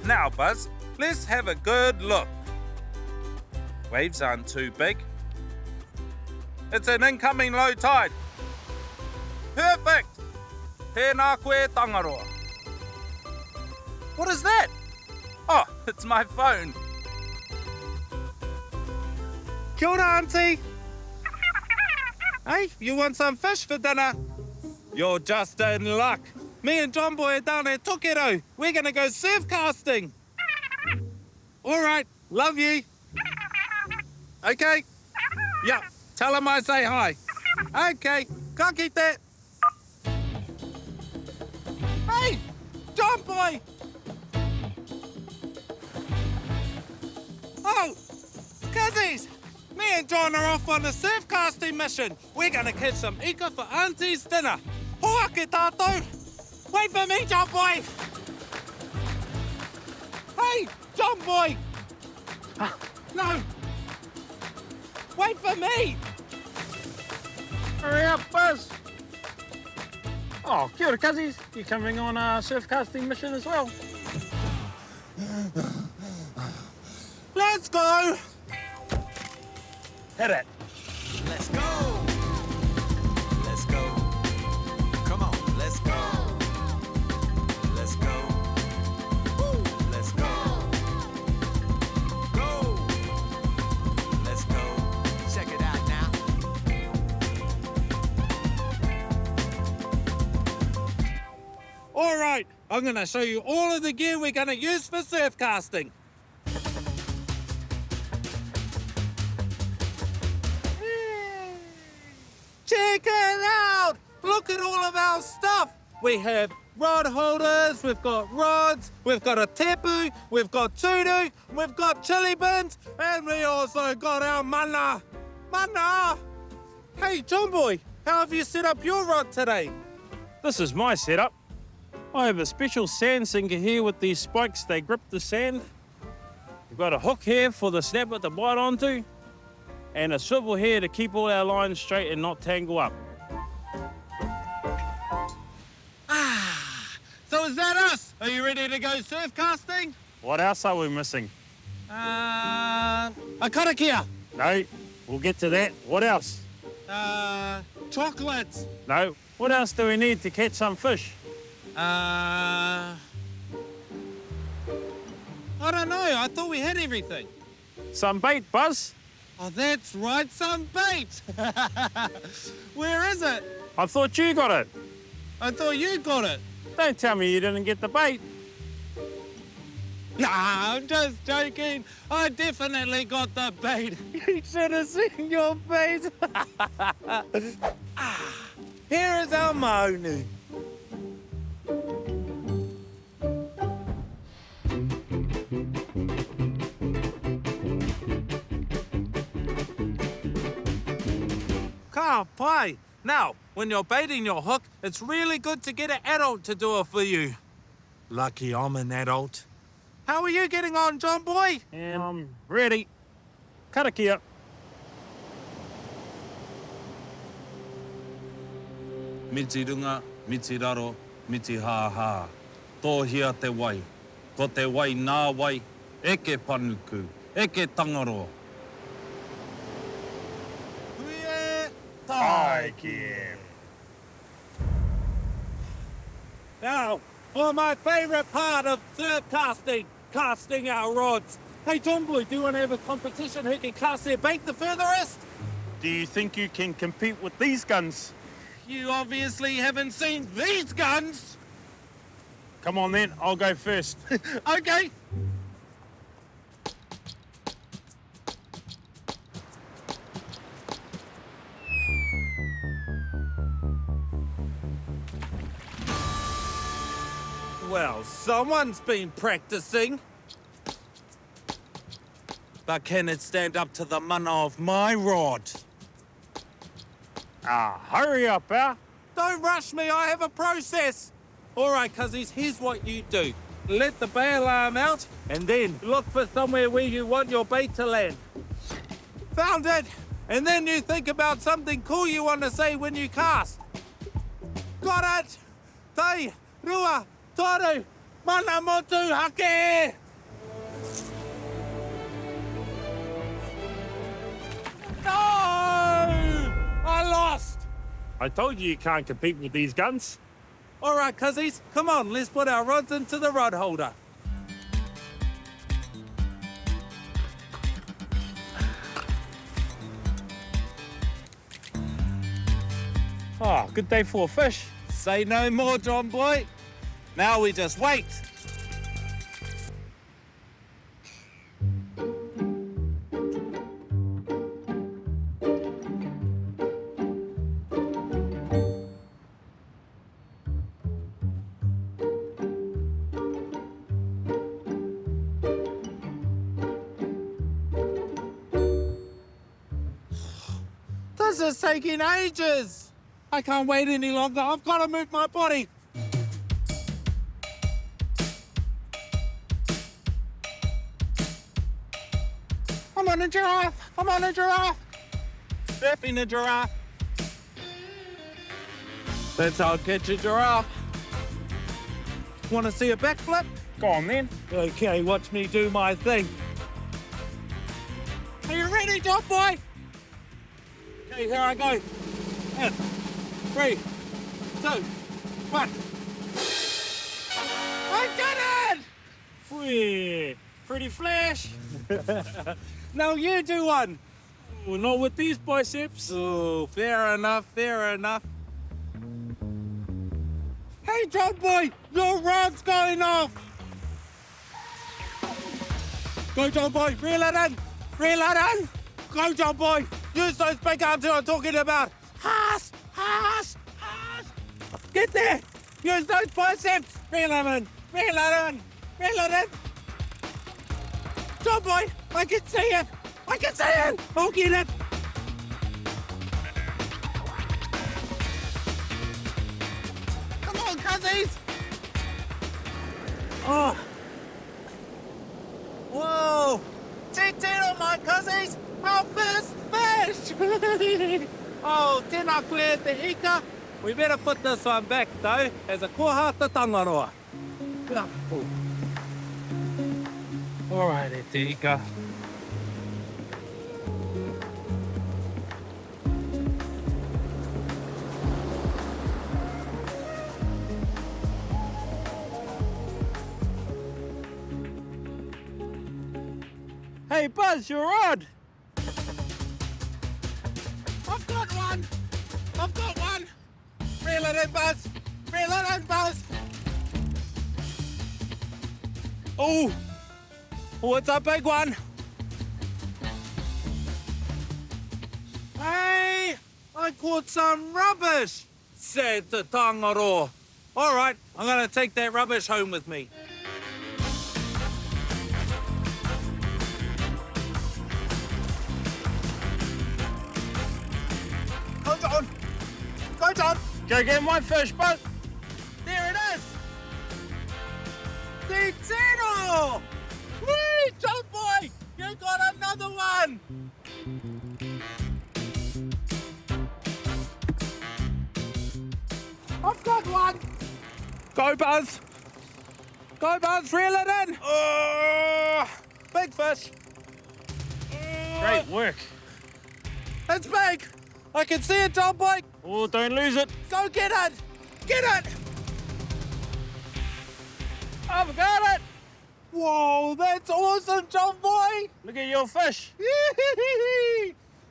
Now, Buzz, let's have a good look. Waves aren't too big. It's an incoming low tide. Perfect! Tēnā koe tangaroa. What is that? Oh, it's my phone. Kia ora, Auntie. Hey, you want some fish for dinner? You're just in luck. Me and John Boy are down at Tokero. We're going to go surfcasting. All right, love you. Okay. Yeah, tell him I say hi. Okay, ka kite. Hey, John Boy. Oh, Kizzies. Me and John are off on a surfcasting mission. We're going to catch some ika for Auntie's dinner. Hoa ke tātou. Wait for me, John Boy. Hey, John Boy. No. Wait for me. Hurry up, Buzz. Oh, kia ora, Kizzies. You coming on a surfcasting mission as well? Let's go. Hit it. Let's go. Let's go. Come on, let's go. Let's go. Woo. Let's go. Go. Let's go. Check it out now. All right, I'm going to show you all of the gear we're going to use for surfcasting. Check it out! Look at all of our stuff. We have rod holders, we've got rods, we've got a tepu, we've got tutu, we've got chili bins, and we also got our mana. Mana! Hey, John Boy, how have you set up your rod today? This is my setup. I have a special sand sinker here with these spikes. They grip the sand. We've got a hook here for the snapper to bite onto, and a swivel here to keep all our lines straight and not tangle up. So is that us? Are you ready to go surfcasting? What else are we missing? A karakia. No, we'll get to that. What else? Chocolates. No. What else do we need to catch some fish? I don't know. I thought we had everything. Some bait, Buzz. Oh, that's right, some bait. Where is it? I thought you got it. I thought you got it. Don't tell me you didn't get the bait. Nah, I'm just joking. I definitely got the bait. You should have seen your face. Here is our maunu. Ka pai. Now, when you're baiting your hook, it's really good to get an adult to do it for you. Lucky I'm an adult. How are you getting on, John Boy? And I'm ready. Karakia. Miti runga, miti raro, miti ha. Tōhia te wai. Ko te wai nā wai, eke panuku, eke tangaroa. Huie Taikiem. Now, for my favourite part of surfcasting, casting our rods. Hey, John Boy, do you want to have a competition who can cast their bait the furthest? Do you think you can compete with these guns? You obviously haven't seen these guns. Come on then, I'll go first. Okay. Well, someone's been practicing. But can it stand up to the mana of my rod? Hurry up, Don't rush me, I have a process. All right, cuzzies, here's what you do. Let the bail arm out, and then look for somewhere where you want your bait to land. Found it! And then you think about something cool you want to say when you cast. Got it! Te, rua, toru, Mana motu hake! No! I lost! I told you can't compete with these guns. All right, cuzzies, come on, let's put our rods into the rod holder. Oh, good day for a fish. Say no more, John boy. Now we just wait. This is taking ages. I can't wait any longer. I've got to move my body. I'm on a giraffe. I'm on a giraffe. Surfing a giraffe. That's how I catch a giraffe. Want to see a backflip? Go on then. Okay, watch me do my thing. Are you ready, John boy? Okay, here I go. In. 3, 2, 1. I did it! Whee, pretty flash. Now you do one. Well, not with these biceps. Oh, fair enough, fair enough. Hey, John boy, your rod's going off. Go, John boy, reel it in. Reel it in. Go, John boy. Use those big arms that I'm talking about. Haas, haas, haas. Get there. Use those biceps. Reel it in. Reel it in. Reel it in. John boy, I can see it. I can see it. I'll get it. Come on, cuzzies. Oh. Whoa. Tino, my cuzzies. Our first fish. Oh, tēnā koe te ika. We better put this one back, though, as a kohata tangaroa. All right, te ika. Hey, Buzz, your rod. I've got one. I've got one. Reel it in, Buzz. Reel it in, Buzz. Oh, it's a big one. Hey, I caught some rubbish, said the tangaro. All right, I'm going to take that rubbish home with me. Go, John. Go, John. Go get my fish, Buzz. There it is. The Tino. Whee, John boy. You got another one. I've got one. Go, Buzz. Go, Buzz. Reel it in. Oh, big fish. Great work. It's big. I can see it, John boy. Oh, don't lose it. Go get it. Get it. I've got it. Whoa, that's awesome, John boy. Look at your fish.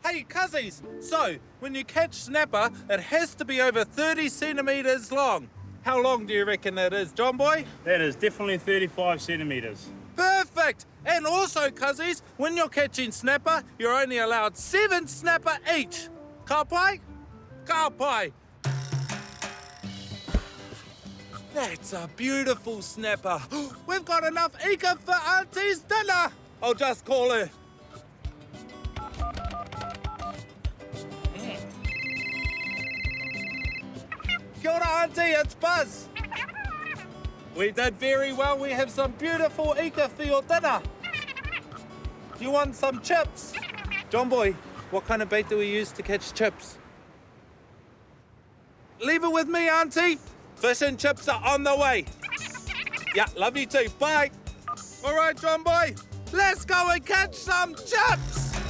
Hey, cuzzies. So, when you catch snapper, it has to be over 30 centimetres long. How long do you reckon that is, John boy? That is definitely 35 centimetres. Perfect. And also, cuzzies, when you're catching snapper, you're only allowed 7 snapper each. Ka pai? Ka pai. That's a beautiful snapper. We've got enough ika for Auntie's dinner. I'll just call her. Kia ora, Auntie, it's Buzz. We did very well. We have some beautiful ika for your dinner. Do you want some chips? John boy, what kind of bait do we use to catch chips? Leave it with me, Auntie. Fish and chips are on the way. Yeah, love you too. Bye. All right, John boy, let's go and catch some chips.